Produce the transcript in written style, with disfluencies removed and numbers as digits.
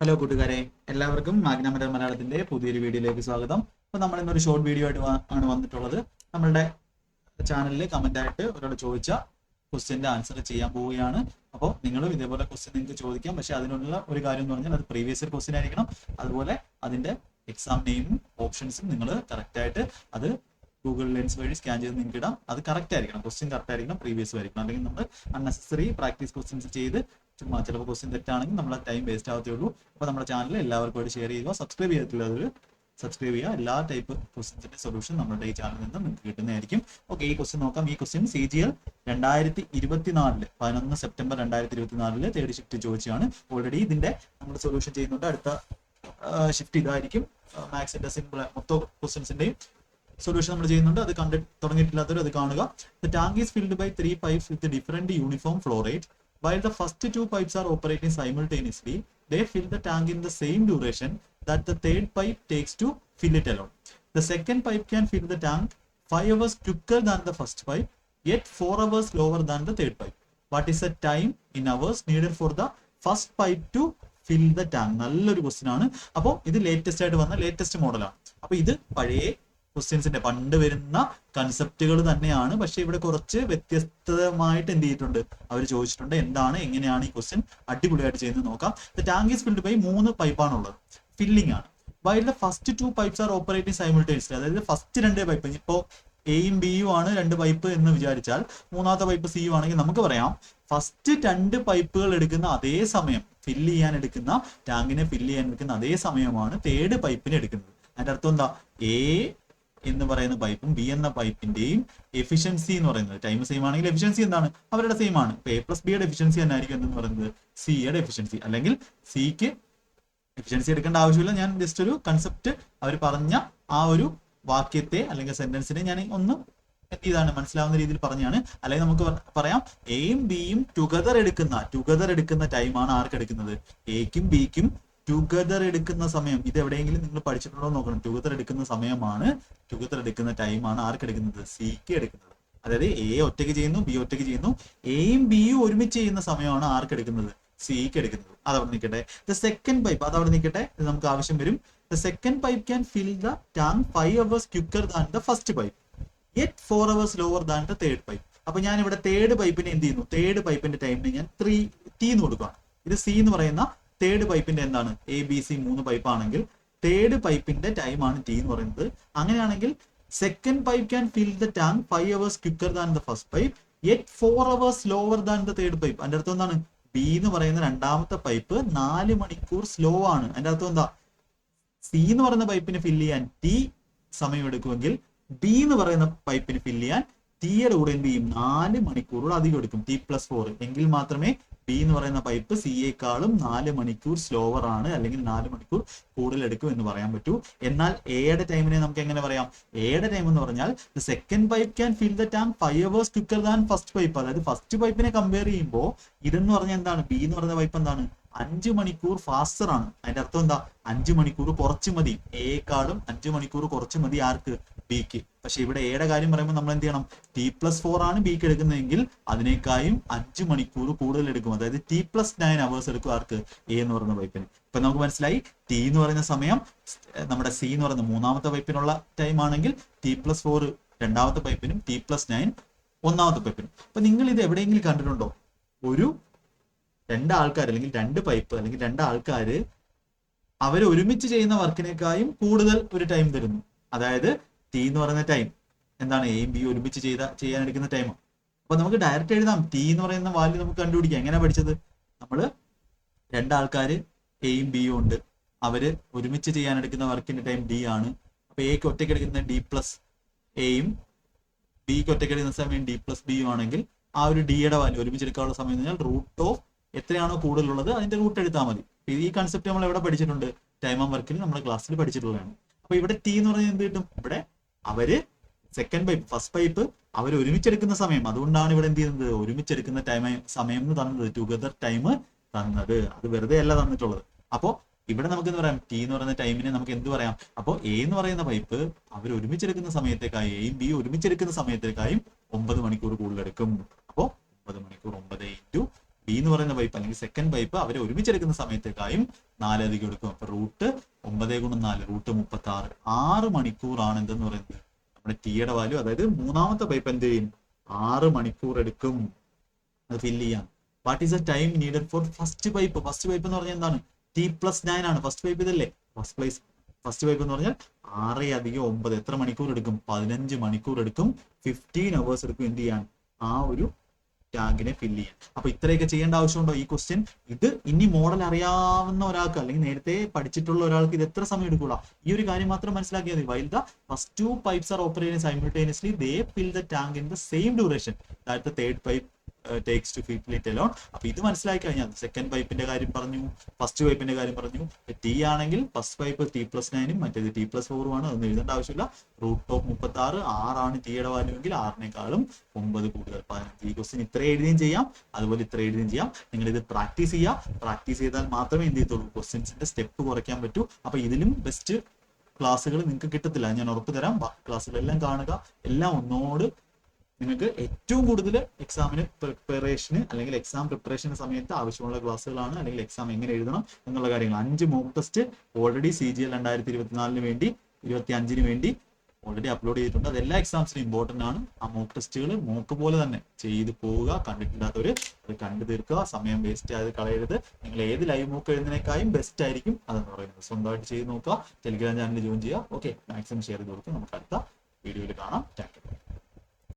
Hello കൂട്ടുകാരെ, എല്ലാവർക്കും മാഗ്നമര മലയാളത്തിന്റെ പുതിയൊരു വീഡിയോയിലേക്ക് സ്വാഗതം. അപ്പോൾ നമ്മൾ ഇന്നൊരു ഷോർട്ട് വീഡിയോ ആയിട്ട് ആണ് വന്നിട്ടുള്ളത്. നമ്മളുടെ ചാനലിൽ കമന്റ് ആയിട്ട് ഒരാൾ ചോദിച്ച ക്വസ്റ്റ്യന്റെ ആൻസർ ചെയ്യാൻ പോവുകയാണ്. അപ്പോൾ നിങ്ങളും ഇതേപോലെ ക്വസ്റ്റ്യൻ നിങ്ങൾക്ക് ചോദിക്കാം. പക്ഷേ അതിനുള്ള ഒരു കാര്യം എന്ന് പറഞ്ഞാൽ അത് പ്രീവിയസ് ഇയർ ക്വസ്റ്റ്യൻ ആയിരിക്കണം. അതുപോലെ അതിന്റെ എക്സാം നെയിമും ഓപ്ഷൻസും നിങ്ങൾ കറക്റ്റ് ആയിട്ട് അത് ഗൂഗിൾ ലെൻസ് വഴി സ്കാൻ ചെയ്ത് നിങ്ങൾക്ക് ഇടാം. അത് കറക്റ്റ് ആയിരിക്കണം, ക്വസ്റ്റ്യൻ കറക്റ്റ് ആയിരിക്കണം, പ്രീവിയസ് ആയിരിക്കണം. അല്ലെങ്കിൽ നമ്മൾ അൺനെസസറി പ്രാക്ടീസ് ക്വസ്റ്റ്യൻസ് ചെയ്ത് ചുമ്മാ ചിലപ്പോൾ ക്വസ്റ്റ്യൻ തെറ്റാണെങ്കിൽ നമ്മളെ ടൈം വേസ്റ്റ് ആവത്തേ ഉള്ളൂ. അപ്പോൾ നമ്മുടെ ചാനൽ എല്ലാവർക്കും ആയിട്ട് ഷെയർ ചെയ്യുക. സബ്സ്ക്രൈബ് ചെയ്തിട്ടുള്ളവർ സബ്സ്ക്രൈബ് ചെയ്യുക. എല്ലാ ടൈപ്പ് ക്വസ്റ്റ്യൻസിന്റെ സൊല്യൂഷൻ നമ്മുടെ ഈ ചാനലിൽ നിന്ന് നിങ്ങൾക്ക് കിട്ടുന്നതായിരിക്കും. ഓക്കെ, ഈ ക്വസ്റ്റ്യൻ നോക്കാം. ഈ question CGL 2024 11 September 2024 third shift ചോദിച്ചാണ്. ഓൾറെഡി ഇതിന്റെ നമ്മൾ സൊല്യൂഷൻ ചെയ്യുന്നുണ്ട്. അടുത്ത ഷിഫ്റ്റ് ഇതായിരിക്കും. മാത്സിന്റെ സിമ്പിൾ മൊത്തം ക്വസ്റ്റ്യൻസിന്റെയും സൊല്യൂഷൻ നമ്മൾ ചെയ്യുന്നുണ്ട്. അത് കണ്ടിട്ട് തുടങ്ങിയിട്ടില്ലാത്തവർ അത് കാണുക. The tank is filled by 3 pipes with different uniform flow rate. While the first 2 pipes are operating simultaneously, they fill the tank in the same duration that the third pipe takes to fill it alone. The second pipe can fill the tank 5 hours quicker than the first pipe, yet 4 hours slower than the third pipe. What is the time in hours needed for the first pipe to fill the tank? നല്ലൊരു question ആണ്. അപ്പോൾ ഇത് latest ആയിട്ട് വന്ന latest മോഡലാണ്. അപ്പോൾ ഇത് പഴയ ക്വസ്റ്റ്യൻസിന്റെ പണ്ട് വരുന്ന കൺസെപ്റ്റുകൾ തന്നെയാണ്. പക്ഷെ ഇവിടെ കുറച്ച് വ്യത്യസ്തമായിട്ട് എന്ത് ചെയ്തിട്ടുണ്ട്, അവർ ചോദിച്ചിട്ടുണ്ട്. എന്താണ്, എങ്ങനെയാണ് ഈ ക്വസ്റ്റ്യൻ അടിപൊളിയായിട്ട് ചെയ്യുന്നത് നോക്കാം. The tank is filled by 3 പൈപ്പാണുള്ളത്, ഫില്ലിംഗ് ആണ്. While the first 2 pipes are operating simultaneously, അതായത് ഫസ്റ്റ് 2 പൈപ്പ്, ഇപ്പോൾ എയും ബിയും ആണ് 2 പൈപ്പ് എന്ന് വിചാരിച്ചാൽ മൂന്നാമത്തെ പൈപ്പ് സിയും ആണെങ്കിൽ നമുക്ക് പറയാം ഫസ്റ്റ് 2 പൈപ്പുകൾ എടുക്കുന്ന അതേ സമയം, ഫില്ല് ചെയ്യാൻ എടുക്കുന്ന ടാങ്കിനെ ഫില്ല് ചെയ്യാൻ എടുക്കുന്ന അതേ സമയമാണ് തേർഡ് പൈപ്പിന് എടുക്കുന്നത്. അതിന്റെ അർത്ഥം എന്താ, എ എന്ന് പറയുന്ന പൈപ്പും ബി എന്ന പൈപ്പിന്റെയും എഫിഷ്യൻസി എന്ന് പറയുന്നത്, ടൈം സെയിം ആണെങ്കിൽ എഫിഷ്യൻസി എന്താണ്, അവരുടെ സെയിം ആണ്. ഇപ്പൊ A+Bയുടെ എഫിഷ്യൻസി എന്നായിരിക്കും എന്ന് പറയുന്നത് സിയുടെ എഫിഷ്യൻസി. അല്ലെങ്കിൽ സിക്ക് എഫിഷ്യൻസി എടുക്കേണ്ട ആവശ്യമില്ല. ഞാൻ ജസ്റ്റ് ഒരു കൺസെപ്റ്റ് അവർ പറഞ്ഞ ആ ഒരു വാക്യത്തെ അല്ലെങ്കിൽ സെന്റൻസിനെ ഞാൻ ഒന്ന് ഇതാണ് മനസ്സിലാവുന്ന രീതിയിൽ പറഞ്ഞാണ്. അല്ലെങ്കിൽ നമുക്ക് പറയാം എയും ബിയും ടുഗദർ എടുക്കുന്ന ടൈമാണ് ആർക്ക് എടുക്കുന്നത്, എക്കും ബിക്കും ടുഗദർ എടുക്കുന്ന സമയം. ഇത് എവിടെയെങ്കിലും നിങ്ങൾ പഠിച്ചിട്ടുണ്ടോ നോക്കണം. ടുഗദർ എടുക്കുന്ന ടൈമാണ് ആർക്ക് എടുക്കുന്നത്, സിക്ക് എടുക്കുന്നത്. അതായത് എ ഒറ്റയ്ക്ക് ചെയ്യുന്നു, ബി ഒറ്റയ്ക്ക് ചെയ്യുന്നു. എയും ബിയും ഒരുമിച്ച് ചെയ്യുന്ന സമയമാണ് ആർക്ക് എടുക്കുന്നത്, സിക്ക് എടുക്കുന്നത്. അതവിടെ നിൽക്കട്ടെ. ദ സെക്കൻഡ് പൈപ്പ് അതവിടെ നിൽക്കട്ടെ, ഇത് നമുക്ക് ആവശ്യം വരും. The second pipe can fill the tank 5 hours quicker than the first pipe, yet 4 hours lower than the third pipe. അപ്പൊ ഞാൻ ഇവിടെ തേർഡ് പൈപ്പിനെ എന്ത് ചെയ്യുന്നു, തേർഡ് പൈപ്പിന്റെ ടൈമിന് ഞാൻ 3T എന്ന് കൊടുക്കുകയാണ്. ഇത് സി എന്ന് പറയുന്ന തേർഡ് പൈപ്പിന്റെ എന്താണ്, ABC 3 പൈപ്പ് ആണെങ്കിൽ തേർഡ് പൈപ്പിന്റെ ടൈം ആണ് T എന്ന് പറയുന്നത്. അങ്ങനെയാണെങ്കിൽ second pipe can fill the tank 5 hours quicker than the first pipe, yet 4 hours lower than the third pipe. അതിന്റെ അർത്ഥം എന്താണ്, ബി എന്ന് പറയുന്ന രണ്ടാമത്തെ പൈപ്പ് 4 മണിക്കൂർ സ്ലോ ആണ്. അതിന്റെ അർത്ഥം എന്താ, സി എന്ന് പറയുന്ന പൈപ്പിന് ഫില്ല് ചെയ്യാൻ T സമയം എടുക്കുമെങ്കിൽ ബി എന്ന് പറയുന്ന പൈപ്പിന് ഫില്ല് ചെയ്യാൻ ടിയുടെ കൂടെ എന്ത് ചെയ്യും, 4 മണിക്കൂറുകൾ അധികം എടുക്കും, T+4. എങ്കിൽ മാത്രമേ ബി എന്ന് പറയുന്ന പൈപ്പ് സിയേക്കാളും 4 മണിക്കൂർ സ്ലോവർ ആണ്, അല്ലെങ്കിൽ 4 മണിക്കൂർ കൂടുതൽ എടുക്കും എന്ന് പറയാൻ പറ്റൂ. എന്നാൽ എയുടെ ടൈമിനെ നമുക്ക് എങ്ങനെ പറയാം, എയുടെ ടൈം എന്ന് പറഞ്ഞാൽ the second pipe can fill the tank 5 hours quicker than first pipe. അതായത് ഫസ്റ്റ് പൈപ്പിനെ കമ്പയർ ചെയ്യുമ്പോൾ ഇതെന്ന് പറഞ്ഞാൽ എന്താണ്, ബി എന്ന് പറയുന്ന പൈപ്പ് എന്താണ്, 5 മണിക്കൂർ ഫാസ്റ്റർ ആണ്. അതിന്റെ അർത്ഥം എന്താ, 5 മണിക്കൂർ കുറച്ച് മതി, എക്കാളും 5 മണിക്കൂർ കുറച്ച് മതി ആർക്ക്, ബിക്ക്. പക്ഷെ ഇവിടെ എയുടെ കാര്യം പറയുമ്പോൾ നമ്മൾ എന്ത് ചെയ്യണം, T+4 ആണ് ബിക്ക് എടുക്കുന്നതെങ്കിൽ അതിനേക്കാളും 5 മണിക്കൂർ കൂടുതൽ എടുക്കും. അതായത് T+9 hours എടുക്കും ആർക്ക്, എ എന്ന് പറയുന്ന പൈപ്പിന്. ഇപ്പൊ നമുക്ക് മനസ്സിലായി, T എന്ന് പറയുന്ന സമയം നമ്മുടെ സി എന്ന് പറയുന്ന മൂന്നാമത്തെ പൈപ്പിനുള്ള ടൈം ആണെങ്കിൽ T+4 രണ്ടാമത്തെ പൈപ്പിനും T+9 ഒന്നാമത്തെ പൈപ്പിനും. അപ്പൊ നിങ്ങൾ ഇത് എവിടെയെങ്കിലും കണ്ടിട്ടുണ്ടോ, ഒരു 2 ആൾക്കാർ അല്ലെങ്കിൽ 2 പൈപ്പ് അല്ലെങ്കിൽ 2 ആൾക്കാര് അവർ ഒരുമിച്ച് ചെയ്യുന്ന വർക്കിനേക്കാളും കൂടുതൽ ഒരു ടൈം തരുന്നു. അതായത് T എന്ന് പറയുന്ന ടൈം എന്താണ്, എയും ബി ഒരുമിച്ച് ചെയ്യാൻ എടുക്കുന്ന ടൈം. അപ്പൊ നമുക്ക് ഡയറക്റ്റ് എഴുതാം, T എന്ന് പറയുന്ന വാല്യൂ നമുക്ക് കണ്ടുപിടിക്കാം. എങ്ങനെ പഠിച്ചത്, നമ്മള് 2 ആൾക്കാർ എയും ബിയും ഉണ്ട്, അവര് ഒരുമിച്ച് ചെയ്യാൻ എടുക്കുന്ന വർക്കിന്റെ ടൈം D ആണ്. അപ്പൊ എക്ക് ഒറ്റയ്ക്ക് എടുക്കുന്ന D+Aയും ബിക്ക് ഒറ്റയ്ക്ക് എടുക്കുന്ന സമയം D+Bയും ആണെങ്കിൽ ആ ഒരു ഡിയുടെ വാല്യൂ ഒരുമിച്ച് എടുക്കാനുള്ള സമയം എന്ന് പറഞ്ഞാൽ റൂട്ട് ഓഫ് എത്രയാണോ കൂടുതലുള്ളത് അതിന്റെ റൂട്ട് എടുത്താൽ മതി. ഈ കൺസെപ്റ്റ് നമ്മൾ എവിടെ പഠിച്ചിട്ടുണ്ട്, ടൈം ആൻഡ് വർക്കിൽ നമ്മുടെ ക്ലാസ്സിൽ പഠിച്ചിട്ടുള്ളതാണ്. അപ്പൊ ഇവിടെ T എന്ന് പറഞ്ഞാൽ എന്ത് കിട്ടും, ഇവിടെ അവര് സെക്കൻഡ് പൈപ്പ് ഫസ്റ്റ് പൈപ്പ് അവർ ഒരുമിച്ചെടുക്കുന്ന സമയം, അതുകൊണ്ടാണ് ഇവിടെ എന്ത് ചെയ്യുന്നത്, ഒരുമിച്ചെടുക്കുന്ന സമയം എന്ന് തന്നത്, ടുഗദർ ടൈം തന്നത്. അത് വെറുതെ അല്ല തന്നിട്ടുള്ളത്. അപ്പോ ഇവിടെ നമുക്ക് എന്ത് പറയാം, T എന്ന് പറയുന്ന ടൈമിനെ നമുക്ക് എന്ത് പറയാം, അപ്പോൾ എ എന്ന് പറയുന്ന പൈപ്പ് അവർ ഒരുമിച്ചെടുക്കുന്ന സമയത്തേക്കായി, എയും ബി ഒരുമിച്ചെടുക്കുന്ന സമയത്തേക്കായും 9 മണിക്കൂർ കൂടുതലെടുക്കും. അപ്പോൾ 9 മണിക്കൂർ 9 × ബി എന്ന് പറയുന്ന പൈപ്പ് അല്ലെങ്കിൽ സെക്കൻഡ് പൈപ്പ് അവരെ ഒരുമിച്ചെടുക്കുന്ന സമയത്തേക്കായും 4 അധികം എടുക്കും. അപ്പൊ റൂട്ട് 9 × 4 റൂട്ട് 36. 6 മണിക്കൂറാണ് എന്തെന്ന് പറയുന്നത് നമ്മുടെ ടിയുടെ വാല്യൂ. അതായത് മൂന്നാമത്തെ പൈപ്പ് എന്ത് ചെയ്യും, 6 മണിക്കൂർ എടുക്കും അത് ഫില്ല് ചെയ്യാൻ. What is the time needed for first pipe? First pipe എന്ന് പറഞ്ഞാൽ എന്താണ്, T+9 ആണ് ഫസ്റ്റ് പൈപ്പ്. ഇതല്ലേ ഫസ്റ്റ് പൈപ്പ് എന്ന് പറഞ്ഞാൽ 6 + 9 എത്ര മണിക്കൂർ എടുക്കും, 15 മണിക്കൂർ എടുക്കും. 15 hours എടുക്കും എന്ത് ചെയ്യാൻ, ആ ഒരു ടാങ്കിനെ ഫില്ല് ചെയ്യാൻ. അപ്പൊ ഇത്രയൊക്കെ ചെയ്യേണ്ട ആവശ്യമുണ്ടോ ഈ ക്വസ്റ്റ്യൻ? ഇത് ഇനി മോഡൽ അറിയാവുന്ന ഒരാൾക്ക് അല്ലെങ്കിൽ നേരത്തെ പഠിച്ചിട്ടുള്ള ഒരാൾക്ക് ഇത് എത്ര സമയം എടുക്കൂടാ? ഈ ഒരു കാര്യം മാത്രം മനസ്സിലാക്കിയാൽ മതി. While the first 2 pipes are operating simultaneously, they fill the tank in the same duration that the third pipe takes to fill it alone. അപ്പൊ ഇത് മനസ്സിലാക്കി കഴിഞ്ഞാൽ സെക്കൻഡ് പൈപ്പിന്റെ കാര്യം പറഞ്ഞു, ഫസ്റ്റ് പൈപ്പിന്റെ കാര്യം പറഞ്ഞു. ടി ആണെങ്കിൽ ഫസ്റ്റ് പൈപ്പ് T+9 മറ്റേത് T+4 ആണ്. അതൊന്നും എഴുതേണ്ട ആവശ്യമില്ല. √36 6 ടിയുടെ വാല്യൂ എങ്കിൽ 6 കൂടുതൽ 15. ഈ ക്വസ്റ്റ്യൻ ഇത്ര എഴുതുകയും ചെയ്യാം, അതുപോലെ ഇത്ര എഴുതുകയും ചെയ്യാം. നിങ്ങൾ ഇത് പ്രാക്ടീസ് ചെയ്യുക. പ്രാക്ടീസ് ചെയ്താൽ മാത്രമേ എന്ത് ചെയ്യത്തുള്ളൂ, ക്വസ്റ്റ്യൻസിന്റെ സ്റ്റെപ്പ് കുറയ്ക്കാൻ പറ്റൂ. അപ്പൊ ഇതിലും ബെസ്റ്റ് ക്ലാസ്സുകൾ നിങ്ങൾക്ക് കിട്ടത്തില്ല, ഞാൻ ഉറപ്പ് തരാം. ക്ലാസ്സുകളെല്ലാം കാണുക, എല്ലാം ഒന്നോട് നിങ്ങൾക്ക് ഏറ്റവും കൂടുതൽ എക്സാമിന് പ്രിപ്പറേഷന് അല്ലെങ്കിൽ എക്സാം പ്രിപ്പറേഷൻ സമയത്ത് ആവശ്യമുള്ള ക്ലാസ്സുകളാണ്. അല്ലെങ്കിൽ എക്സാം എങ്ങനെ എഴുതണം എന്നുള്ള കാര്യങ്ങൾ 5 മോക്ക് ടെസ്റ്റ് ഓൾറെഡി CGL 2024 വേണ്ടി 25 വേണ്ടി ഓൾറെഡി അപ്ലോഡ് ചെയ്തിട്ടുണ്ട്. അത് എല്ലാ എക്സാംസിനും ഇമ്പോർട്ടന്റ് ആണ്. ആ മോക്ക് ടെസ്റ്റുകൾ മോക്ക് പോലെ തന്നെ ചെയ്ത് പോവുക. കണ്ടിട്ടില്ലാത്തവര് അത് കണ്ടു തീർക്കുക. സമയം വേസ്റ്റ് ആയത് കളയരുത്. നിങ്ങൾ ഏത് ലൈവ് മോക്ക് എഴുതുന്നതിനേക്കാളും ബെസ്റ്റ് ആയിരിക്കും അതെന്ന് പറയുന്നത്. സ്വന്തമായിട്ട് ചെയ്ത് നോക്കുക. ടെലിഗ്രാം ചാനൽ ജോയിൻ ചെയ്യുക. ഓക്കെ, മാക്സിമം ഷെയർ ചെയ്ത് കൊടുക്കുക. നമുക്ക് അടുത്ത വീഡിയോയിൽ കാണാം. Thank you.